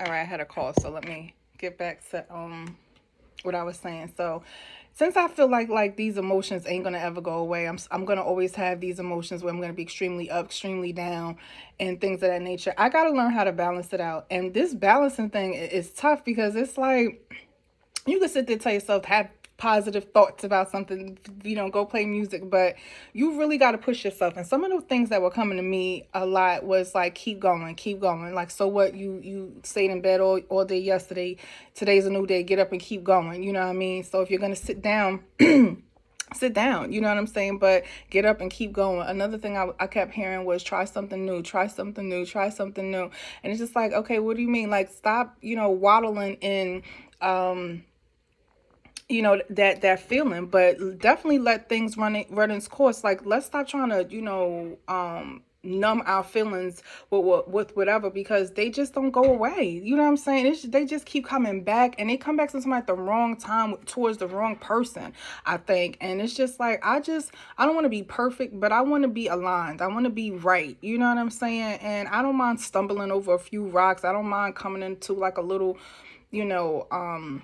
All right, I had a call, so let me get back to what I was saying. So, since I feel like these emotions ain't gonna ever go away, I'm gonna always have these emotions where I'm gonna be extremely up, extremely down, and things of that nature. I gotta learn how to balance it out, and this balancing thing is tough because it's like you can sit there and tell yourself have positive thoughts about something, go play music, but you really got to push yourself. And some of the things that were coming to me a lot was like keep going, keep going. Like, so what, you stayed in bed all day yesterday, today's a new day, get up and keep going, you know what I mean? So if you're going to sit down, sit down, you know what I'm saying? But get up and keep going. Another thing I kept hearing was try something new, try something new, try something new. And it's just like, okay, what do you mean? Like, stop, waddling in that feeling, but definitely let things run its course. Like, let's stop trying to numb our feelings with whatever, because they just don't go away. You know what I'm saying? They just keep coming back, and they come back sometimes at the wrong time towards the wrong person, I think. And it's just like, I don't want to be perfect, but I want to be aligned. I want to be right, you know what I'm saying? And I don't mind stumbling over a few rocks. I don't mind coming into like a little, you know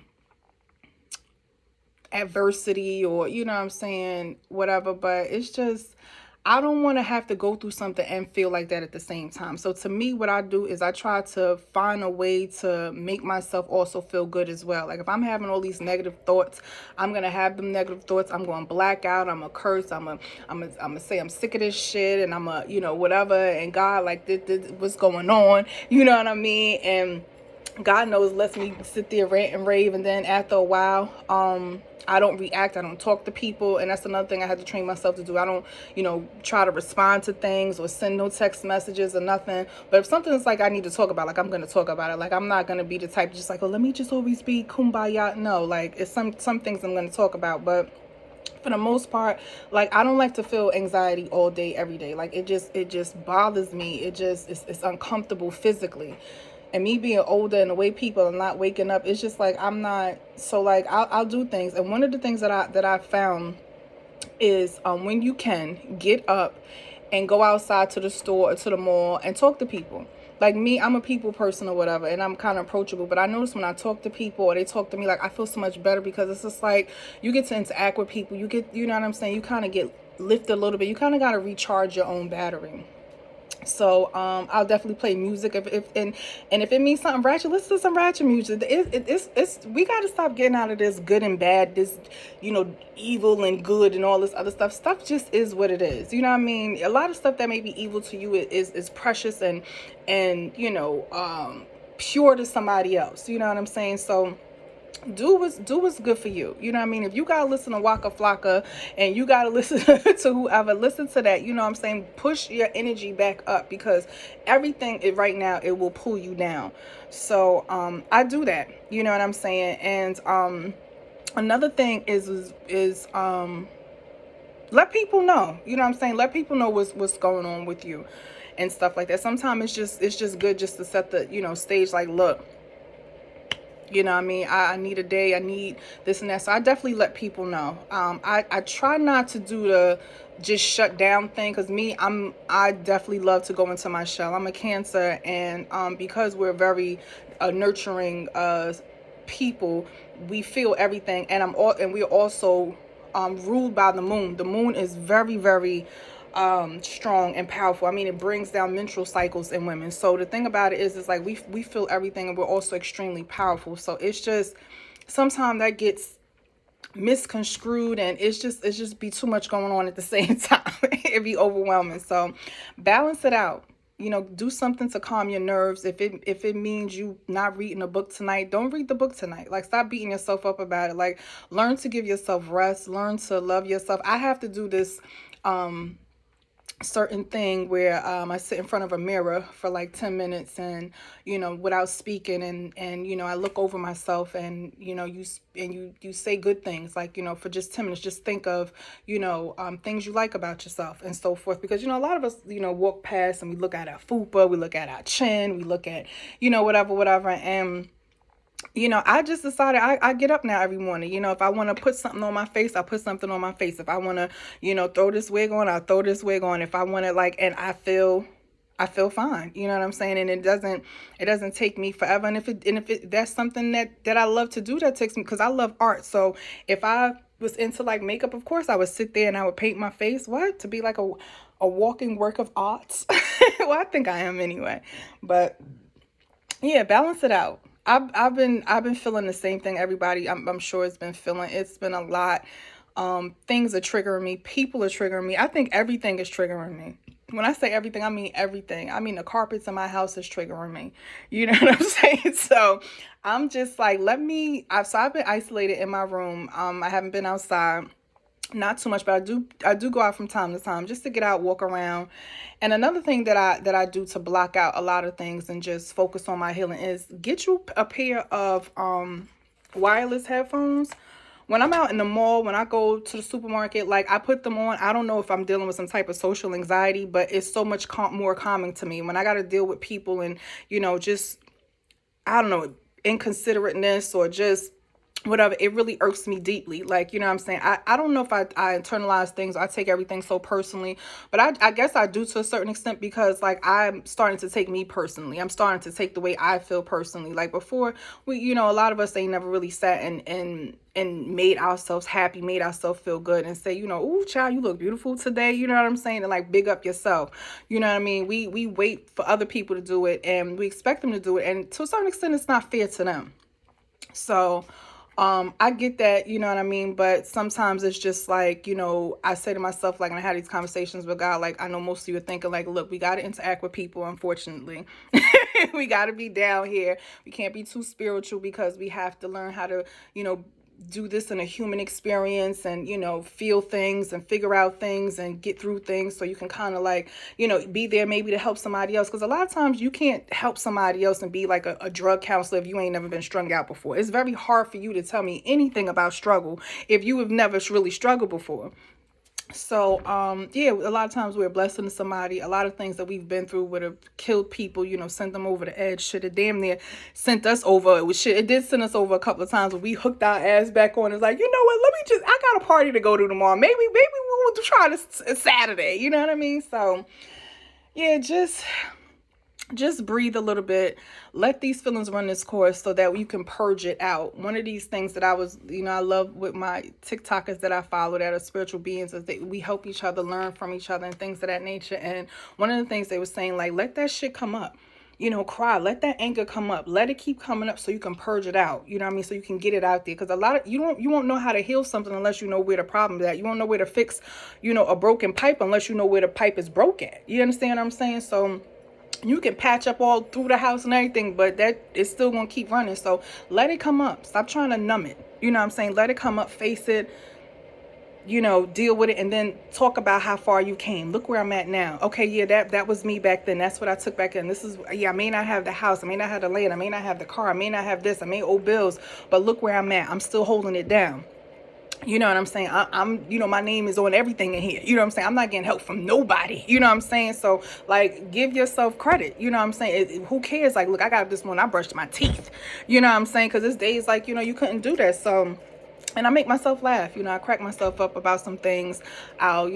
adversity, or what I'm saying, whatever. But it's just, I don't want to have to go through something and feel like that at the same time. So to me, what I do is I try to find a way to make myself also feel good as well. Like, if I'm having all these negative thoughts, I'm gonna have them negative thoughts. I'm gonna black out. I'm gonna curse. I'm gonna say I'm sick of this shit, and I'm a, whatever. And God, like, this what's going on? You know what I mean? And God knows, lets me sit there, rant and rave, and then after a while, I don't react. I don't talk to people, and that's another thing I had to train myself to do. I don't, try to respond to things or send no text messages or nothing. But if something is like I need to talk about, like, I'm gonna talk about it. Like, I'm not gonna be the type just like, oh, let me just always be kumbaya. No, like, it's some things I'm gonna talk about, but for the most part, like, I don't like to feel anxiety all day every day. Like, it just bothers me. It's uncomfortable physically. And me being older and the way people are not waking up, it's just like, I'm not. So like, I'll do things. And one of the things that I found is, when you can get up and go outside to the store or to the mall and talk to people. Like me, I'm a people person or whatever, and I'm kind of approachable. But I notice when I talk to people or they talk to me, like, I feel so much better, because it's just like you get to interact with people. You get, you know what I'm saying? You kind of get lifted a little bit. You kind of got to recharge your own battery. So I'll definitely play music if if it means something ratchet, listen to some ratchet music. It's we got to stop getting out of this good and bad, this evil and good and all this other stuff. Stuff just is what it is. You know what I mean? A lot of stuff that may be evil to you is precious and pure to somebody else. You know what I'm saying? So do what's good for you. You know what I mean? If you gotta listen to Waka Flocka and you gotta listen to whoever, listen to that. You know what I'm saying? Push your energy back up, because everything right now, it will pull you down. So I do that. You know what I'm saying? And another thing is let people know. You know what I'm saying? Let people know what's going on with you and stuff like that. Sometimes it's just good just to set the stage. Like, look, you know what I mean? I need a day. I need this and that. So I definitely let people know. I try not to do the just shut down thing, because I definitely love to go into my shell. I'm a Cancer, and because we're very nurturing people, we feel everything, and we're also ruled by the moon. The moon is very, very strong and powerful. I mean, it brings down menstrual cycles in women. So the thing about it is like we feel everything, and we're also extremely powerful. So it's just sometimes that gets misconstrued, and it's just be too much going on at the same time. It be overwhelming. So balance it out. Do something to calm your nerves. If it means you not reading a book tonight, don't read the book tonight. Like, stop beating yourself up about it. Like, learn to give yourself rest. Learn to love yourself. I have to do this certain thing where I sit in front of a mirror for like 10 minutes, and without speaking, and I look over myself, and you say good things, like, for just 10 minutes, just think of things you like about yourself and so forth, because a lot of us walk past and we look at our fupa, we look at our chin, we look at whatever. And I just decided I get up now every morning. If I want to put something on my face, I put something on my face. If I want to, throw this wig on, I'll throw this wig on. If I want to, like, and I feel I feel fine. You know what I'm saying? And it doesn't take me forever. And if that's something that I love to do, that takes me, because I love art. So if I was into like makeup, of course I would sit there and I would paint my face. What? To be like a walking work of art. Well, I think I am anyway. But yeah, balance it out. I've been feeling the same thing. Everybody, I'm sure it's been feeling. It's been a lot. Things are triggering me. People are triggering me. I think everything is triggering me. When I say everything, I mean everything. I mean the carpets in my house is triggering me. You know what I'm saying? So I'm just like, I've been isolated in my room. I haven't been outside, not too much, but I do go out from time to time just to get out, walk around. And another thing that I do to block out a lot of things and just focus on my healing is get you a pair of wireless headphones. When I'm out in the mall, when I go to the supermarket, like I put them on. I don't know if I'm dealing with some type of social anxiety, but it's so much more calming to me when I got to deal with people and, just, I don't know, inconsiderateness or just whatever. It really irks me deeply. Like, you know what I'm saying? I don't know if I internalize things. I take everything so personally, but I guess I do to a certain extent, because like I'm starting to take me personally. I'm starting to take the way I feel personally. Like before, a lot of us ain't never really sat and made ourselves happy, made ourselves feel good and say, "Ooh, child, you look beautiful today." You know what I'm saying? And like big up yourself. You know what I mean? We wait for other people to do it and we expect them to do it. And to a certain extent, it's not fair to them. So, I get that, you know what I mean? But sometimes it's just like, I say to myself, like, when I have these conversations with God, like, I know most of you are thinking, like, look, we got to interact with people, unfortunately. We got to be down here. We can't be too spiritual, because we have to learn how to, do this in a human experience and, feel things and figure out things and get through things, so you can kind of like, be there maybe to help somebody else. Because a lot of times you can't help somebody else and be like a drug counselor if you ain't never been strung out before. It's very hard for you to tell me anything about struggle if you have never really struggled before. So, yeah, a lot of times we're a blessing to somebody. A lot of things that we've been through would have killed people, sent them over the edge. Should have damn near sent us over. It did send us over a couple of times, but we hooked our ass back on. It's like, you know what? I got a party to go to tomorrow. Maybe we'll try this Saturday. You know what I mean? So, yeah, just breathe a little bit, let these feelings run this course so that you can purge it out. One of these things that I love with my TikTokers that I follow that are spiritual beings is that we help each other, learn from each other and things of that nature. And one of the things they were saying, like, let that shit come up, cry, let that anger come up, let it keep coming up so you can purge it out. You know what I mean? So you can get it out there. Because a lot of, you won't know how to heal something unless you know where the problem is at. You won't know where to fix, a broken pipe unless you know where the pipe is broken. You understand what I'm saying? So you can patch up all through the house and everything, but that is still going to keep running. So let it come up. Stop trying to numb it. You know what I'm saying? Let it come up, face it, deal with it, and then talk about how far you came. Look where I'm at now. Okay, yeah, that was me back then. That's what I took back then. This is, yeah, I may not have the house. I may not have the land. I may not have the car. I may not have this. I may owe bills, but look where I'm at. I'm still holding it down. You know what I'm saying? I'm, my name is on everything in here. You know what I'm saying? I'm not getting help from nobody. You know what I'm saying? So, like, give yourself credit. You know what I'm saying? Who cares? Like, look, I got this one. I brushed my teeth. You know what I'm saying? Because there's days like, you couldn't do that. So, and I make myself laugh. I crack myself up about some things. I'll,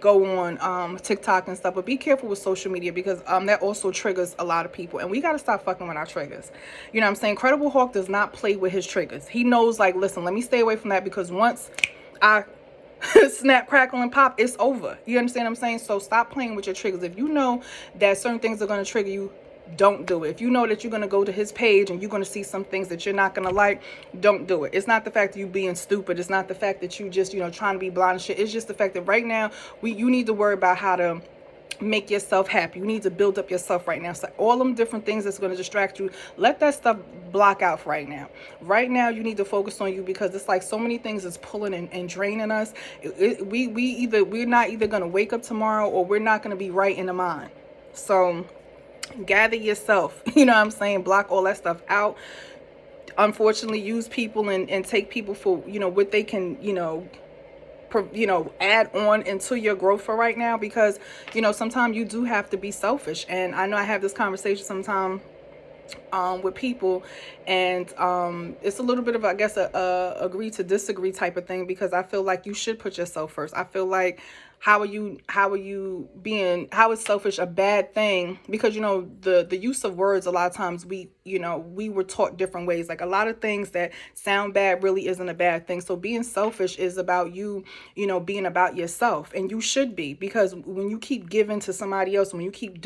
go on TikTok and stuff, but be careful with social media, because that also triggers a lot of people, and we got to stop fucking with our triggers. You know what I'm saying? Credible Hawk does not play with his triggers. He knows, like, listen, let me stay away from that, because once I snap, crackle, and pop, it's over. You understand what I'm saying? So stop playing with your triggers. If you know that certain things are going to trigger you, don't do it. If you know that you're going to go to his page and you're going to see some things that you're not going to like, don't do it. It's not the fact that you being stupid. It's not the fact that you just, trying to be blind and shit. It's just the fact that right now you need to worry about how to make yourself happy. You need to build up yourself right now. So all them different things that's going to distract you, let that stuff block out for right now. Right now, you need to focus on you, because it's like so many things is pulling and draining us. We're not either going to wake up tomorrow, or we're not going to be right in the mind. So gather yourself. You know what I'm saying? Block all that stuff out. Unfortunately, use people and take people for, what they can, add on into your growth for right now, because, sometimes you do have to be selfish. And I know I have this conversation sometimes with people, and it's a little bit of, I guess, a agree to disagree type of thing, because I feel like you should put yourself first. I feel like how is selfish a bad thing? Because, you know, the use of words, a lot of times we were taught different ways. Like a lot of things that sound bad really isn't a bad thing. So being selfish is about being about yourself, and you should be, because when you keep giving to somebody else, when you keep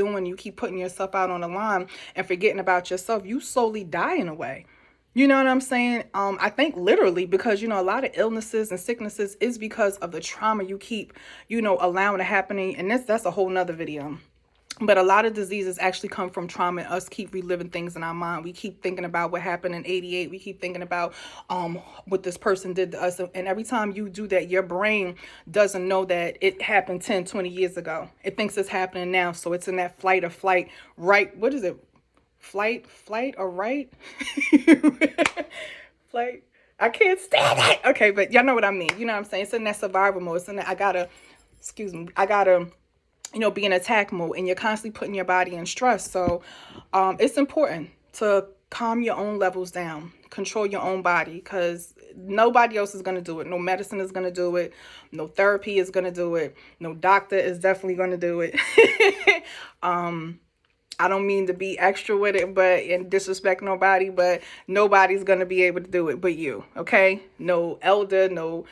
putting yourself out on the line and forgetting about yourself, you slowly die in a way. You know what I'm saying? I think literally, because, a lot of illnesses and sicknesses is because of the trauma you keep, allowing to happening. And that's a whole nother video. But a lot of diseases actually come from trauma, and us keep reliving things in our mind. We keep thinking about what happened in 88. We keep thinking about what this person did to us. And every time you do that, your brain doesn't know that it happened 10, 20 years ago. It thinks it's happening now. So it's in that flight or flight, right? What is it? Flight or right? Flight. I can't stand it. Okay, but y'all know what I mean. You know what I'm saying? It's in that survival mode. It's in that I gotta be in attack mode, and you're constantly putting your body in stress. So it's important to calm your own levels down, control your own body, because nobody else is going to do it. No medicine is going to do it. No therapy is going to do it. No doctor is definitely going to do it. I don't mean to be extra with it, and disrespect nobody, but nobody's going to be able to do it but you, okay? No elder, no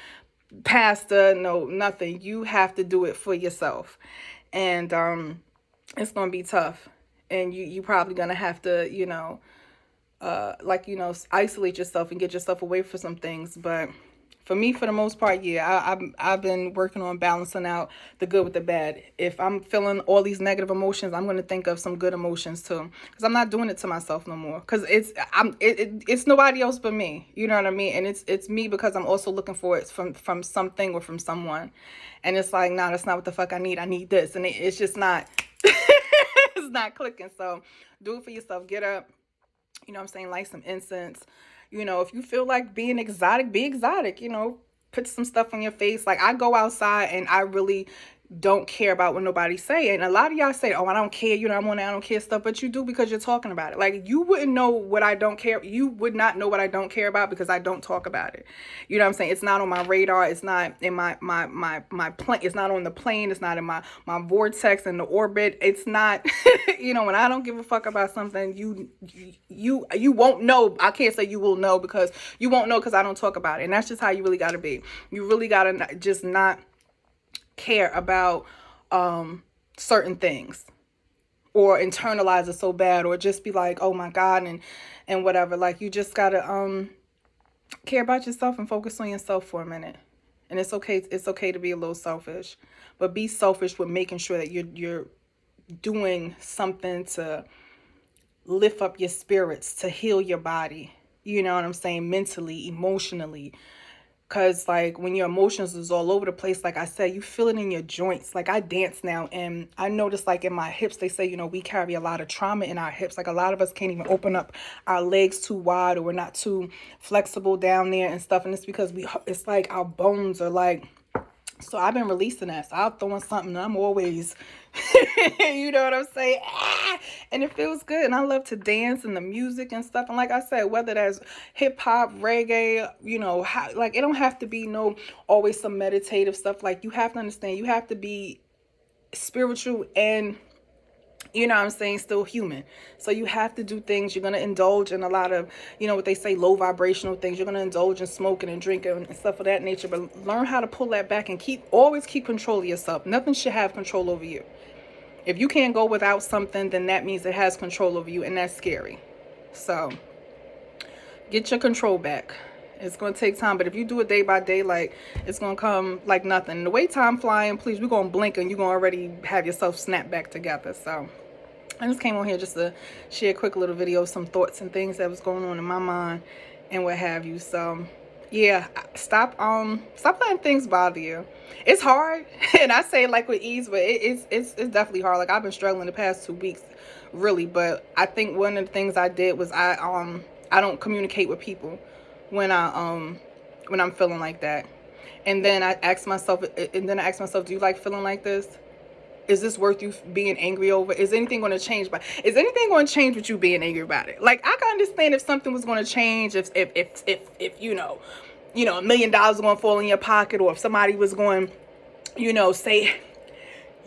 pastor, no nothing. You have to do it for yourself. And it's going to be tough. And you probably going to have to, isolate yourself and get yourself away from some things. But for me, for the most part, yeah, I've been working on balancing out the good with the bad. If I'm feeling all these negative emotions, I'm going to think of some good emotions too, because I'm not doing it to myself no more. Because it's nobody else but me. You know what I mean? And it's me, because I'm also looking for it from something or from someone. And it's like, nah, that's not what the fuck I need. I need this, and it's just not. It's not clicking. So do it for yourself. Get up. You know what I'm saying? Light some incense. If you feel like being exotic, be exotic, put some stuff on your face. Like, I go outside and I really don't care about what nobody say. And a lot of y'all say, oh, I don't care, I'm on I don't care stuff, but you do, because you're talking about it. Like, you wouldn't know what I don't care. You would not know what I don't care about, because I don't talk about it. You know what I'm saying? It's not on my radar. It's not in my plane. It's not on the plane. It's not in my vortex and the orbit. It's not, when I don't give a fuck about something, you won't know. I can't say you will know, because you won't know, because I don't talk about it. And that's just how you really got to be. You really got to just not care about certain things, or internalize it so bad, or just be like, oh my God, and whatever. Like, you just gotta care about yourself and focus on yourself for a minute. And it's okay to be a little selfish, but be selfish with making sure that you're doing something to lift up your spirits, to heal your body, you know what I'm saying, mentally, emotionally. Because, like, when your emotions is all over the place, like I said, you feel it in your joints. Like, I dance now, and I notice, like, in my hips, they say, we carry a lot of trauma in our hips. Like, a lot of us can't even open up our legs too wide, or we're not too flexible down there and stuff. And it's because it's like our bones are like, so I've been releasing that. So I'll throw in something, and I'm always, you know what I'm saying? And it feels good. And I love to dance and the music and stuff. And like I said, whether that's hip hop, reggae, like, it don't have to be always some meditative stuff. Like, you have to understand, you have to be spiritual and, you know what I'm saying, still human. So you have to do things. You're going to indulge in a lot of, what they say, low vibrational things. You're going to indulge in smoking and drinking and stuff of that nature. But learn how to pull that back and always keep control of yourself. Nothing should have control over you. If you can't go without something, then that means it has control over you, and that's scary. So get your control back. It's going to take time, but if you do it day by day, like, it's going to come like nothing. The way time flying, please, we're going to blink and you're going to already have yourself snap back together. So I just came on here just to share a quick little video, some thoughts and things that was going on in my mind and what have you. So yeah, stop letting things bother you. It's hard, and I say it like with ease, but it's definitely hard. Like, I've been struggling the past 2 weeks, really. But I think one of the things I did was I don't communicate with people when I'm feeling like that. And then I asked myself, do you like feeling like this? Is this worth you being angry over? Is anything going to change? Is anything going to change with you being angry about it? Like, I can understand if something was going to change, if $1 million was going to fall in your pocket, or if somebody was going, say,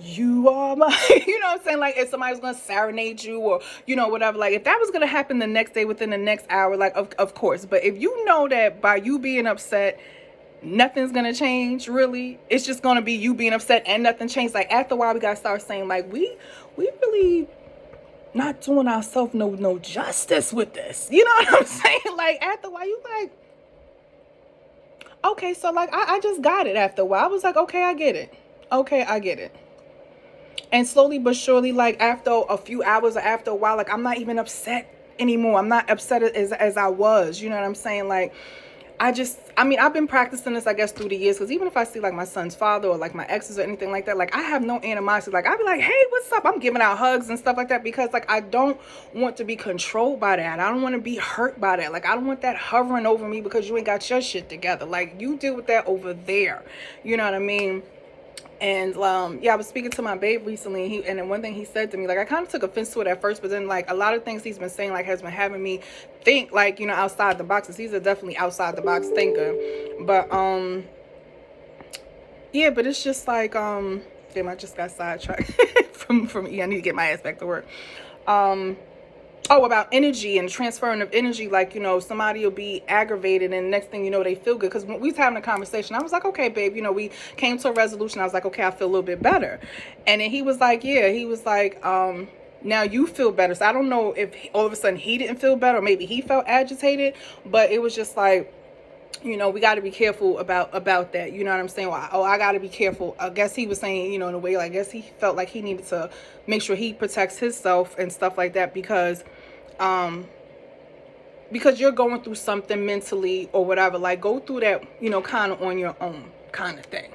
you are my, what I'm saying? Like, if somebody's gonna serenade you or, whatever, like, if that was gonna happen the next day within the next hour, like, of course. But if you know that by you being upset, nothing's gonna change, really, it's just gonna be you being upset and nothing changed. Like, after a while, we gotta start saying, like, we really not doing ourselves no justice with this. You know what I'm saying? Like, after a while, you like, okay, so like I just got it after a while. I was like, okay, I get it. Okay, I get it. And slowly but surely, like after a few hours or after a while, like I'm not even upset anymore. I'm not upset as I was. You know what I'm saying? Like, I've been practicing this, I guess, through the years. Because even if I see like my son's father or like my exes or anything like that, like I have no animosity. Like I'll be like, hey, what's up? I'm giving out hugs and stuff like that because like I don't want to be controlled by that. I don't want to be hurt by that. Like I don't want that hovering over me because you ain't got your shit together. Like you deal with that over there. You know what I mean? And yeah, I was speaking to my babe recently, and then one thing he said to me, like I kind of took offense to it at first, but then like a lot of things he's been saying like has been having me think like, outside the boxes. He's a definitely outside the box thinker. But yeah, but it's just like damn, I just got sidetracked from I need to get my ass back to work. Oh, about energy and transferring of energy. Like, somebody will be aggravated and next thing you know, they feel good. Because when we was having a conversation, I was like, okay, babe, we came to a resolution. I was like, okay, I feel a little bit better. And then he was like, yeah, he was like, now you feel better. So I don't know if all of a sudden he didn't feel better or maybe he felt agitated, but it was just like, we got to be careful about that. You know what I'm saying? Well, I got to be careful. I guess he was saying, in a way, like, I guess he felt like he needed to make sure he protects himself and stuff like that because you're going through something mentally or whatever. Like, go through that, kind of on your own kind of thing.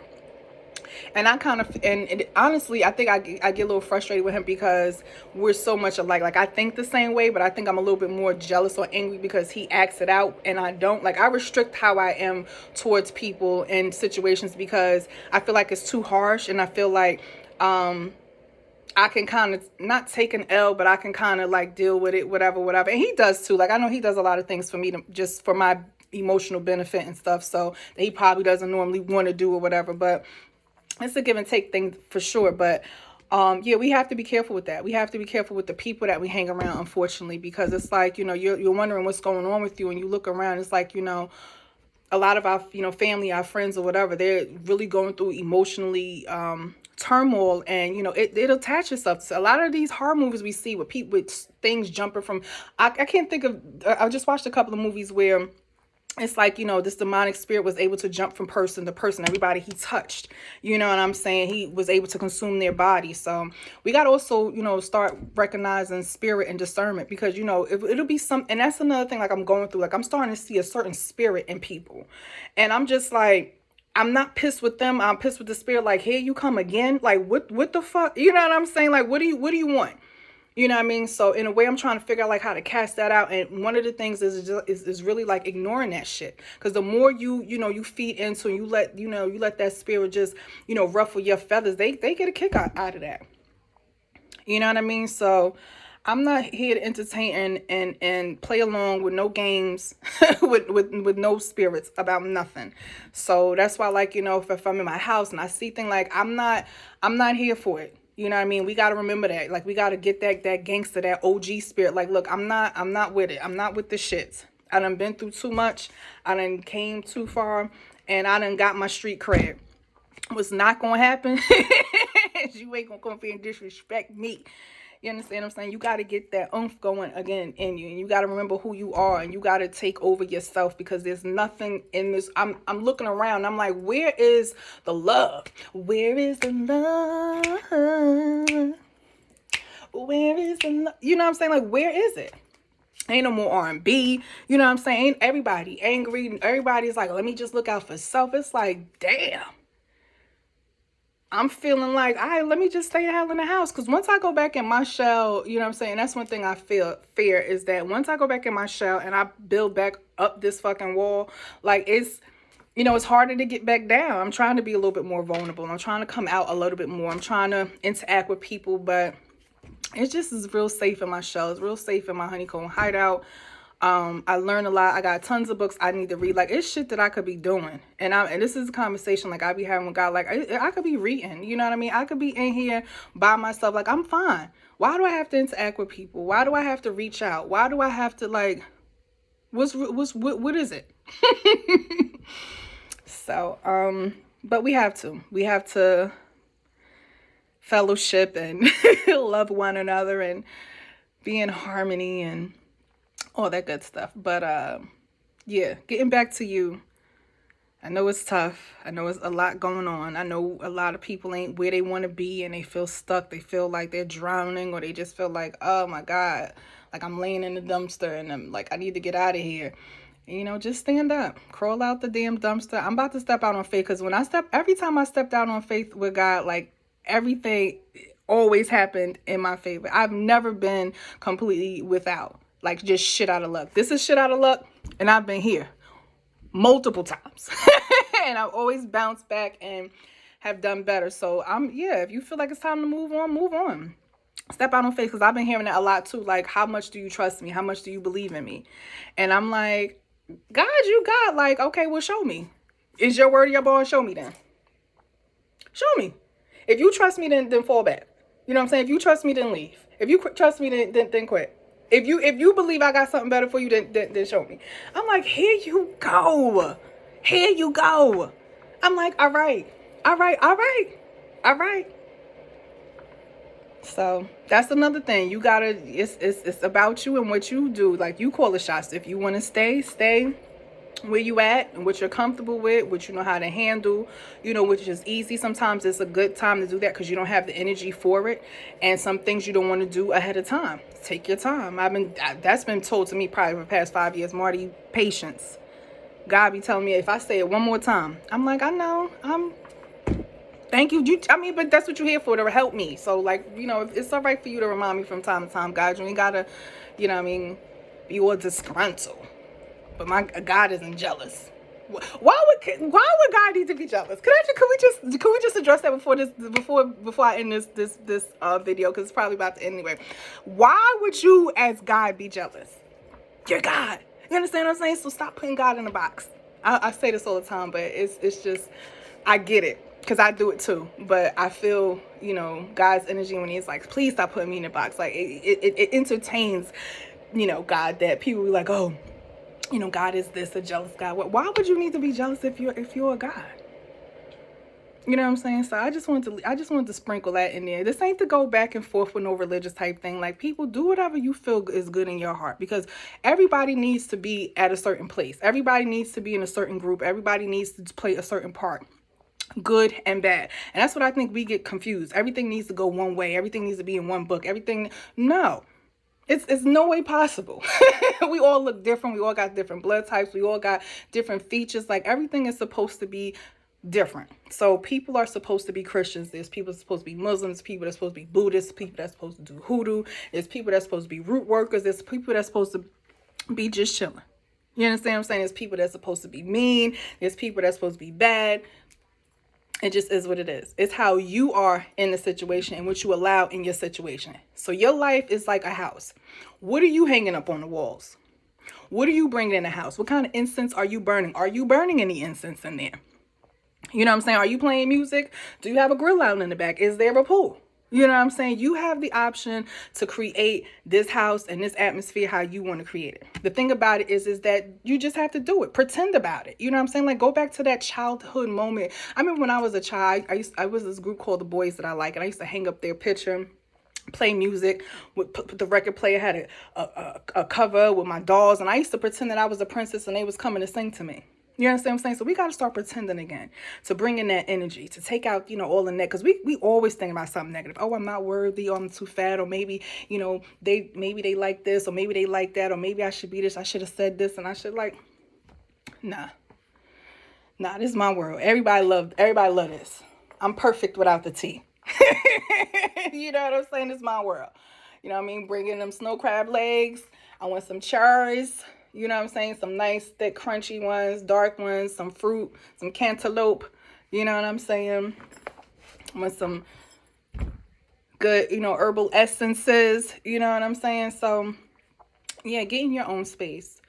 And I kind of, and honestly, I think I get a little frustrated with him because we're so much alike. Like, I think the same way, but I think I'm a little bit more jealous or angry because he acts it out and I don't. Like, I restrict how I am towards people and situations because I feel like it's too harsh, and I feel like I can kind of not take an L, but I can kind of like deal with it, whatever. And he does too. Like, I know he does a lot of things for me just for my emotional benefit and stuff. So that he probably doesn't normally want to do or whatever, but it's a give and take thing for sure. But yeah, we have to be careful with that. We have to be careful with the people that we hang around, unfortunately, because it's like, you're wondering what's going on with you, and you look around, it's like, a lot of our, family, our friends or whatever, they're really going through emotionally turmoil, and it attach itself to a lot of these horror movies we see with people with things jumping from I can't think of I just watched a couple of movies where it's like, this demonic spirit was able to jump from person to person, everybody he touched, what I'm saying, he was able to consume their body. So we got to also, start recognizing spirit and discernment, because, it'll be some, and that's another thing, like I'm going through, like I'm starting to see a certain spirit in people, and I'm just like, I'm not pissed with them. I'm pissed with the spirit. Like, here you come again. Like, what the fuck? You know what I'm saying? Like, what do you want? You know what I mean? So in a way, I'm trying to figure out like how to cast that out. And one of the things is really like ignoring that shit. Because the more you feed into, and you let that spirit just, ruffle your feathers, they get a kick out of that. You know what I mean? So I'm not here to entertain and play along with no games with no spirits about nothing. So that's why, like, if I'm in my house and I see things, like I'm not here for it. You know what I mean? We got to remember that. Like, we got to get that gangster, that OG spirit. Like, look, I'm not with it. I'm not with the shits. I done been through too much. I done came too far, and I done got my street cred. What's not going to happen is you ain't going to come up here and disrespect me. You understand what I'm saying? You got to get that oomph going again in you. And you got to remember who you are. And you got to take over yourself, because there's nothing in this. I'm looking around. I'm like, where is the love? Where is the love? Where is the love? You know what I'm saying? Like, where is it? Ain't no more R&B. You know what I'm saying? Ain't everybody angry. Everybody's like, let me just look out for self. It's like, damn. I'm feeling like, all right, let me just stay the hell in the house. Because once I go back in my shell, you know what I'm saying? That's one thing I fear is that once I go back in my shell and I build back up this fucking wall, like it's harder to get back down. I'm trying to be a little bit more vulnerable. I'm trying to come out a little bit more. I'm trying to interact with people, but it just is real safe in my shell. It's real safe in my honeycomb hideout. I learned a lot. I got tons of books I need to read. Like, it's shit that I could be doing. And this is a conversation like I be having with God. Like, I could be reading, you know what I mean? I could be in here by myself. Like, I'm fine. Why do I have to interact with people? Why do I have to reach out? Why do I have to, like, what is it? So, but we have to fellowship and love one another and be in harmony and all that good stuff. But yeah, getting back to you. I know it's tough. I know it's a lot going on. I know a lot of people ain't where they want to be and they feel stuck. They feel like they're drowning, or they just feel like, oh my God, like I'm laying in the dumpster and I'm like, I need to get out of here. And, just stand up, crawl out the damn dumpster. I'm about to step out on faith, because every time I stepped out on faith with God, like, everything always happened in my favor. I've never been completely without, like, just shit out of luck. This is shit out of luck, and I've been here multiple times. And I've always bounced back and have done better. So if you feel like it's time to move on, move on. Step out on faith, because I've been hearing that a lot too. Like, how much do you trust me? How much do you believe in me? And I'm like, God, you got, like, okay, well, show me. Is your word your bond? Show me then. Show me. If you trust me, then fall back. You know what I'm saying? If you trust me, then leave. If you trust me, then quit. If you believe I got something better for you, then show me. I'm like, here you go. Here you go. I'm like, all right. So that's another thing. You gotta, it's about you and what you do. Like, you call the shots. If you want to stay where you at and what you're comfortable with, what you know how to handle, which is easy. Sometimes it's a good time to do that because you don't have the energy for it. And some things you don't want to do ahead of time. Take your time. That's been told to me probably for the past 5 years. Marty, patience. God be telling me if I say it one more time, I'm like, I know, thank you. But that's what you're here for, to help me. So, like, it's all right for you to remind me from time to time, God. You ain't gotta, be all disgruntled. But my God isn't jealous. Why would God need to be jealous? Can we just address that before I end this video, because it's probably about to end anyway. Why would you as God be jealous? You're God. You understand what I'm saying? So stop putting God in a box. I say this all the time, but it's just, I get it, because I do it too. But I feel, God's energy when he's like, please stop putting me in a box. Like, it entertains, God, that people be like, oh, God is this, a jealous God. Why would you need to be jealous if you're a God? You know what I'm saying? So I just wanted to sprinkle that in there. This ain't to go back and forth with no religious type thing. Like, people, do whatever you feel is good in your heart, because everybody needs to be at a certain place. Everybody needs to be in a certain group. Everybody needs to play a certain part, good and bad. And that's what I think we get confused. Everything needs to go one way. Everything needs to be in one book. No. It's no way possible. We all look different. We all got different blood types. We all got different features. Like, everything is supposed to be different. So people are supposed to be Christians. There's people that's supposed to be Muslims, people that's supposed to be Buddhists, people that's supposed to do hoodoo. There's people that's supposed to be root workers. There's people that's supposed to be just chilling. You understand what I'm saying? There's people that's supposed to be mean. There's people that's supposed to be bad. It just is what it is. It's how you are in the situation and what you allow in your situation. So your life is like a house. What are you hanging up on the walls? What are you bringing in the house? What kind of incense are you burning? Are you burning any incense in there? You know what I'm saying? Are you playing music? Do you have a grill out in the back? Is there a pool? You know what I'm saying? You have the option to create this house and this atmosphere how you want to create it. The thing about it is that you just have to do it. Pretend about it. You know what I'm saying? Like, go back to that childhood moment. I remember when I was a child, I was this group called The Boys That I Like, and I used to hang up their picture, play music, put the record player, had a cover with my dolls, and I used to pretend that I was a princess and they was coming to sing to me. You understand what I'm saying? So we got to start pretending again, to bring in that energy, to take out, all the net. Because we always think about something negative. Oh, I'm not worthy, or I'm too fat, or maybe, they like this, or maybe they like that, or maybe I should be this. I should have said this, and I should nah, this is my world. Everybody love this. I'm perfect without the T. You know what I'm saying? It's my world. You know what I mean? Bringing them snow crab legs. I want some cherries. You know what I'm saying? Some nice, thick, crunchy ones, dark ones, some fruit, some cantaloupe. You know what I'm saying? I want some good, herbal essences. You know what I'm saying? So Yeah, get in your own space.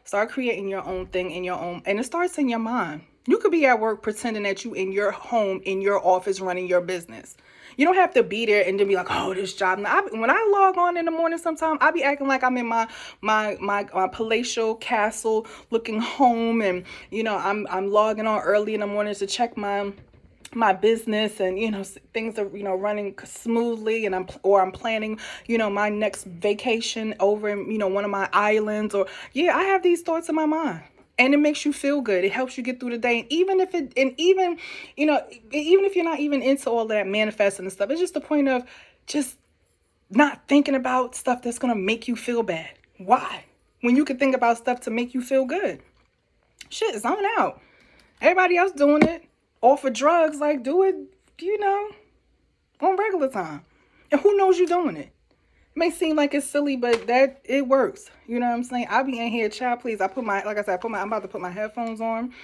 Start creating your own thing in your own, and it starts in your mind. You could be at work pretending that you in your home, in your office, running your business. You don't have to be there and then be like, oh, this job. Now, when I log on in the morning, sometimes I be acting like I'm in my palatial castle, looking home, and I'm logging on early in the morning to check my business, and things are running smoothly, and I'm planning my next vacation over in one of my islands, or yeah, I have these thoughts in my mind, and it makes you feel good. It helps you get through the day. And even even if you're not even into all that manifesting and stuff, it's just the point of just not thinking about stuff that's gonna make you feel bad. Why, when you can think about stuff to make you feel good? Shit, zone out. Everybody else doing it off of drugs, like, do it, on regular time. And who knows you doing it? It may seem like it's silly, but that it works. You know what I'm saying? I be in here, child, please. I put my, like I said, I'm about to put my headphones on.